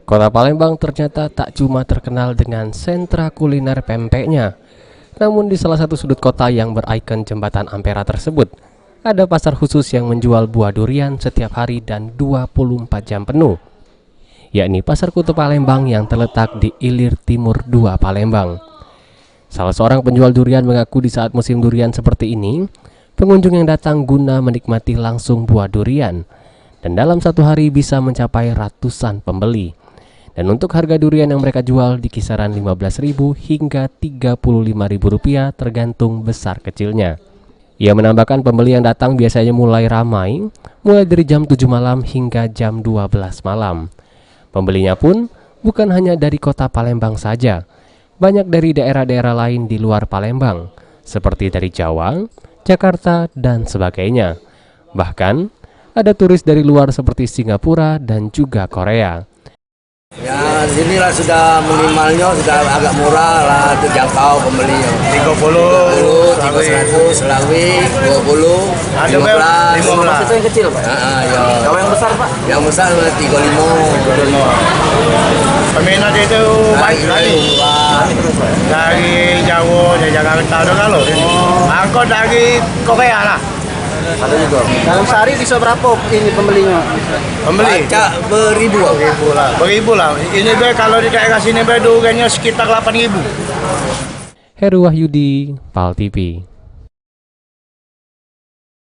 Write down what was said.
Kota Palembang ternyata tak cuma terkenal dengan sentra kuliner pempeknya, namun di salah satu sudut kota yang berikon jembatan Ampera tersebut, ada pasar khusus yang menjual buah durian setiap hari dan 24 jam penuh, yakni Pasar Kutu Palembang yang terletak di Ilir Timur 2 Palembang. Salah seorang penjual durian mengaku di saat musim durian seperti ini, pengunjung yang datang guna menikmati langsung buah durian, dan dalam satu hari bisa mencapai ratusan pembeli. Dan untuk harga durian yang mereka jual di kisaran Rp15.000 hingga Rp35.000 tergantung besar kecilnya. Ia menambahkan pembeli yang datang biasanya mulai ramai, mulai dari jam 7 malam hingga jam 12 malam. Pembelinya pun bukan hanya dari kota Palembang saja, banyak dari daerah-daerah lain di luar Palembang, seperti dari Jawa, Jakarta, dan sebagainya. Bahkan, ada turis dari luar seperti Singapura dan juga Korea. Ya, sinilah sudah minimalnya sudah agak murah lah, terjangkau pembeli. 30, 100, Selawi, 20, ada 15. itu yang kecil, Pak. Ya. Kalau yang besar, Pak? Yang besar 35. Peminat itu baik sekali. Dari Jawa, dari Jakarta, ada kalau. Angkot dari Korea lah. Ada juga. Dalam sehari bisa berapa ini pembelinya? Pembeli? Beribu lah. Beribu lah. Ini kalau di daerah sini duriannya sekitar 8.000. Heru Wahyudi, PAL TV.